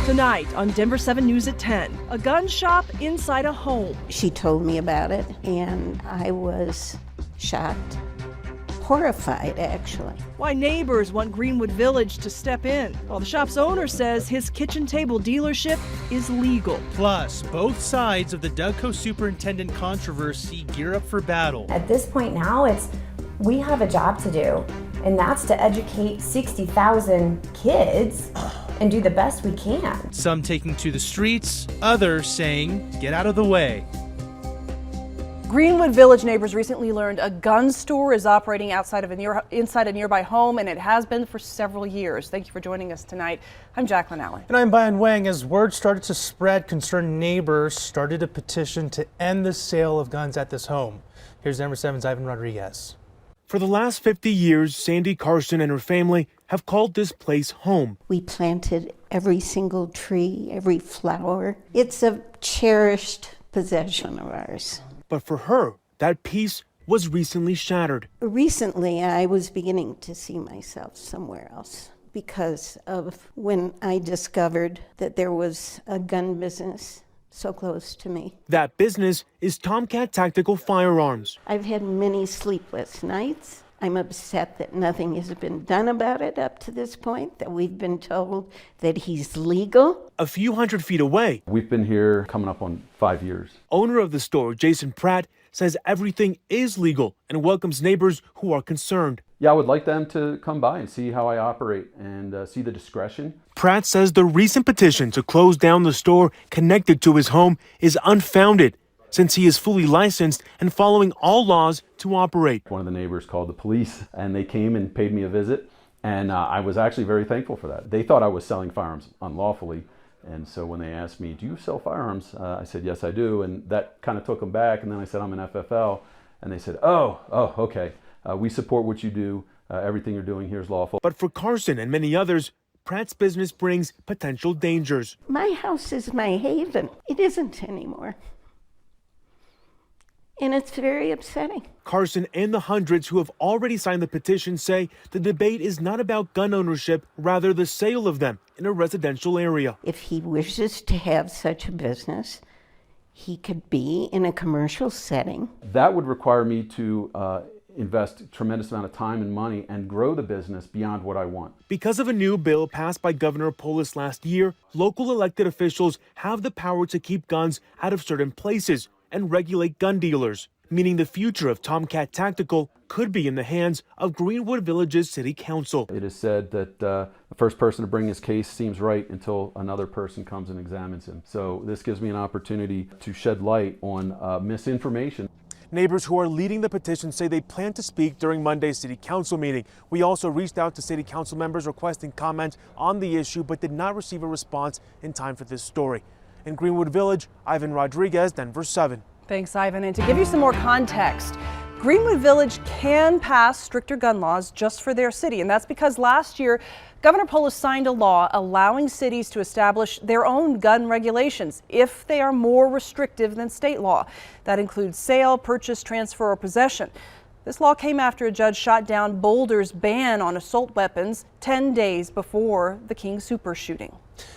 Tonight on Denver 7 News at 10, a gun shop inside a home. She told me about it, and I was shocked, horrified, actually. Why neighbors want Greenwood Village to step in, while the shop's owner says his kitchen table dealership is legal. Plus, both sides of the Dougco Superintendent controversy gear up for battle. At this point now, we have a job to do, and that's to educate 60,000 kids and do the best we can. Some taking to the streets, others saying, get out of the way. Greenwood Village neighbors recently learned a gun store is operating inside a nearby home, and it has been for several years. Thank you for joining us tonight. I'm Jacqueline Allen. And I'm Byron Wang. As word started to spread, concerned neighbors started a petition to end the sale of guns at this home. Here's Denver 7's Ivan Rodriguez. For the last 50 years, Sandy Carson and her family have called this place home. We planted every single tree, every flower. It's a cherished possession of ours. But for her, that peace was recently shattered. Recently, I was beginning to see myself somewhere else because of when I discovered that there was a gun business so close to me. That business is Tomcat Tactical Firearms. I've had many sleepless nights. I'm upset that nothing has been done about it up to this point, that we've been told that he's legal. A few hundred feet away, We've been here coming up on 5 years. owner of the store, Jason Pratt, says everything is legal and welcomes neighbors who are concerned. Yeah, I would like them to come by and see how I operate and see the discretion. Pratt says the recent petition to close down the store connected to his home is unfounded, since he is fully licensed and following all laws to operate. One of the neighbors called the police and they came and paid me a visit, and I was actually very thankful for that. They thought I was selling firearms unlawfully, and so when they asked me, do you sell firearms? I said, yes, I do, and that kind of took them back, and then I said, I'm an FFL, and they said, oh, okay, we support what you do, everything you're doing here is lawful. But for Carson and many others, Pratt's business brings potential dangers. My house is my haven. It isn't anymore. And it's very upsetting. Carson and the hundreds who have already signed the petition say the debate is not about gun ownership, rather the sale of them in a residential area. If he wishes to have such a business, he could be in a commercial setting. That would require me to invest a tremendous amount of time and money and grow the business beyond what I want. Because of a new bill passed by Governor Polis last year, local elected officials have the power to keep guns out of certain places and regulate gun dealers, meaning the future of Tomcat Tactical could be in the hands of Greenwood Village's city council. It is said that the first person to bring his case seems right until another person comes and examines him. So this gives me an opportunity to shed light on misinformation. Neighbors who are leading the petition say they plan to speak during Monday's city council meeting. We also reached out to city council members requesting comments on the issue, but did not receive a response in time for this story. In Greenwood Village, Ivan Rodriguez, Denver 7. Thanks, Ivan. And to give you some more context, Greenwood Village can pass stricter gun laws just for their city. And that's because last year, Governor Polis signed a law allowing cities to establish their own gun regulations if they are more restrictive than state law. That includes sale, purchase, transfer, or possession. This law came after a judge shot down Boulder's ban on assault weapons 10 days before the King Soopers shooting.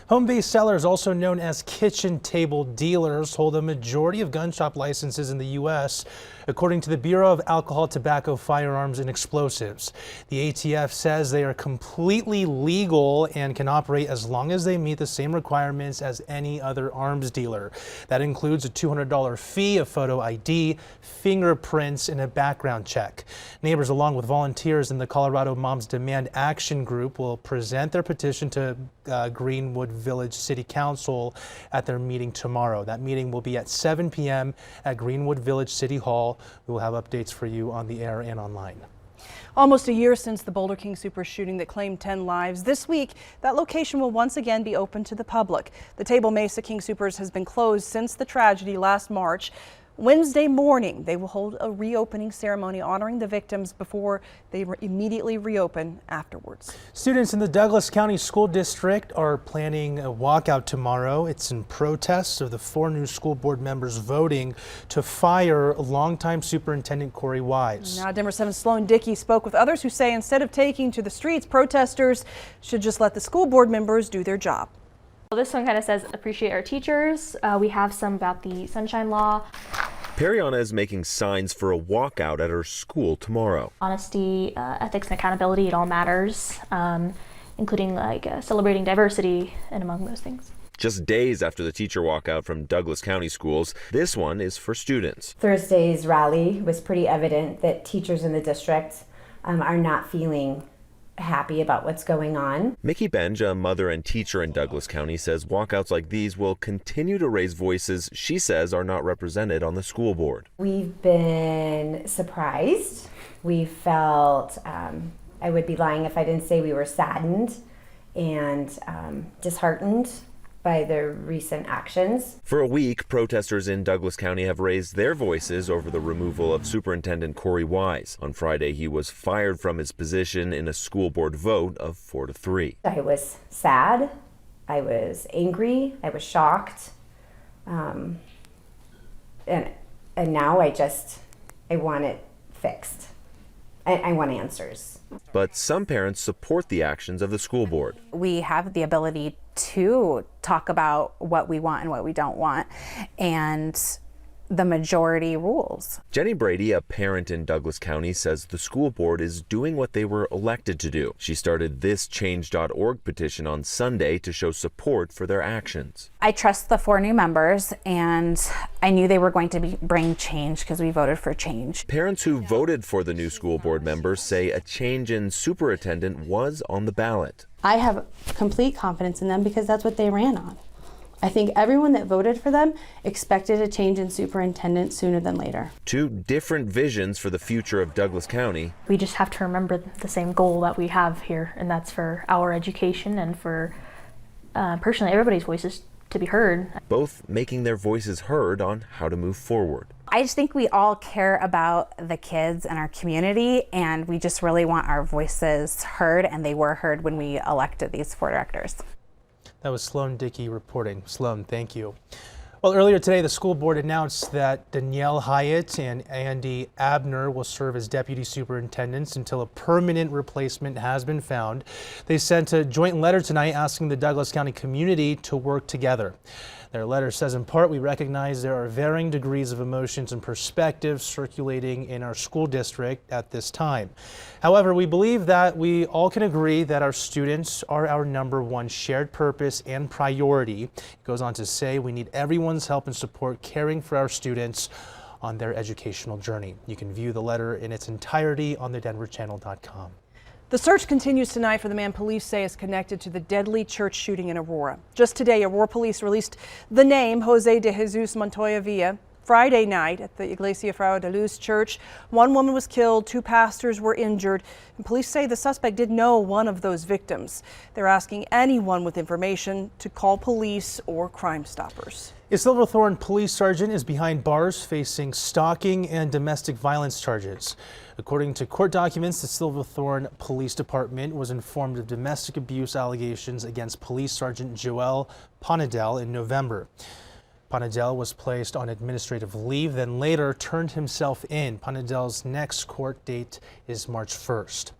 Home-based sellers, also known as kitchen table dealers, hold a majority of gun shop licenses in the U.S., according to the Bureau of Alcohol, Tobacco, Firearms, and Explosives. The ATF says they are completely legal and can operate as long as they meet the same requirements as any other arms dealer. That includes a $200 fee, a photo ID, fingerprints, and a background check. Neighbors, along with volunteers in the Colorado Moms Demand Action Group, will present their petition to Greenwood Village City Council at their meeting tomorrow. That meeting will be at 7 p.m. at Greenwood Village City Hall. We will have updates for you on the air and online. Almost a year since the Boulder King Soopers shooting that claimed 10 lives, this week that location will once again be open to the public. The Table Mesa King Soopers has been closed since the tragedy last March. Wednesday morning, they will hold a reopening ceremony honoring the victims before they immediately reopen afterwards. Students in the Douglas County School District are planning a walkout tomorrow. It's in protest of the 4 new school board members voting to fire longtime Superintendent Corey Wise. Now, Denver 7's Sloan Dickey spoke with others who say instead of taking to the streets, protesters should just let the school board members do their job. This one kind of says, appreciate our teachers. We have some about the Sunshine Law. Periana is making signs for a walkout at her school tomorrow. Honesty, ethics, and accountability, it all matters, including celebrating diversity and among those things. Just days after the teacher walkout from Douglas County schools, this one is for students. Thursday's rally was pretty evident that teachers in the district are not feeling happy about what's going on. Mickey Benj, a mother and teacher in Douglas County, says walkouts like these will continue to raise voices she says are not represented on the school board. We've been surprised. We felt, I would be lying if I didn't say we were saddened and disheartened by the recent actions. For a week, protesters in Douglas County have raised their voices over the removal of Superintendent Corey Wise. On Friday, he was fired from his position in a school board vote of 4-3. I was sad, I was angry, I was shocked, and now I want it fixed. I want answers. But some parents support the actions of the school board. We have the ability to talk about what we want and what we don't want, and the majority rules. Jenny Brady, a parent in Douglas County, says the school board is doing what they were elected to do. She started this change.org petition on Sunday to show support for their actions. I trust the 4 new members, and I knew they were going to bring change because we voted for change. Parents who voted for the new school board members say a change in superintendent was on the ballot. I have complete confidence in them because that's what they ran on. I think everyone that voted for them expected a change in superintendent sooner than later. 2 different visions for the future of Douglas County. We just have to remember the same goal that we have here, and that's for our education and for personally everybody's voices to be heard. Both making their voices heard on how to move forward. I just think we all care about the kids and our community, and we just really want our voices heard, and they were heard when we elected these 4 directors. That was Sloan Dickey reporting. Sloan, thank you. Well, earlier today, the school board announced that Danielle Hyatt and Andy Abner will serve as deputy superintendents until a permanent replacement has been found. They sent a joint letter tonight asking the Douglas County community to work together. Their letter says, in part, we recognize there are varying degrees of emotions and perspectives circulating in our school district at this time. However, we believe that we all can agree that our students are our #1 shared purpose and priority. It goes on to say we need everyone's help and support caring for our students on their educational journey. You can view the letter in its entirety on thedenverchannel.com. The search continues tonight for the man police say is connected to the deadly church shooting in Aurora. Just today, Aurora police released the name Jose de Jesus Montoya Villa. Friday night at the Iglesia Frau de Luz church, 1 woman was killed, 2 pastors were injured, and police say the suspect did know one of those victims. They're asking anyone with information to call police or Crime Stoppers. A Silverthorne police sergeant is behind bars facing stalking and domestic violence charges. According to court documents, the Silverthorne Police Department was informed of domestic abuse allegations against Police Sergeant Joel Ponadell in November. Ponadell was placed on administrative leave, then later turned himself in. Ponadell's next court date is March 1st.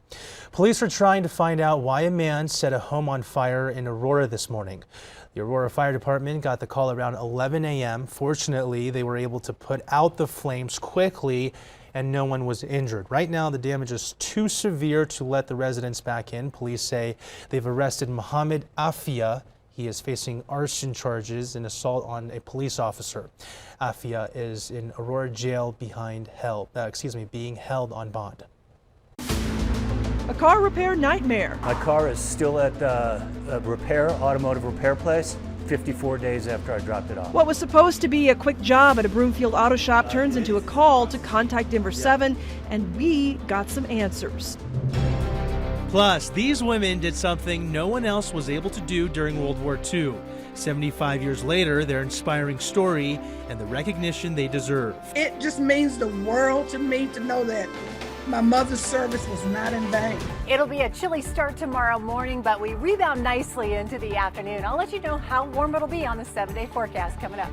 Police are trying to find out why a man set a home on fire in Aurora this morning. The Aurora Fire Department got the call around 11 a.m. Fortunately, they were able to put out the flames quickly and no one was injured. Right now, the damage is too severe to let the residents back in. Police say they've arrested Mohammed Afia. He is facing arson charges and assault on a police officer. Afia is in Aurora jail being held on bond. A car repair nightmare. My car is still at a automotive repair place, 54 days after I dropped it off. What was supposed to be a quick job at a Broomfield auto shop turns into a call to contact Denver 7, and we got some answers. Plus, these women did something no one else was able to do during World War II. 75 years later, their inspiring story and the recognition they deserve. It just means the world to me to know that my mother's service was not in vain. It'll be a chilly start tomorrow morning, but we rebound nicely into the afternoon. I'll let you know how warm it'll be on the 7-day forecast coming up.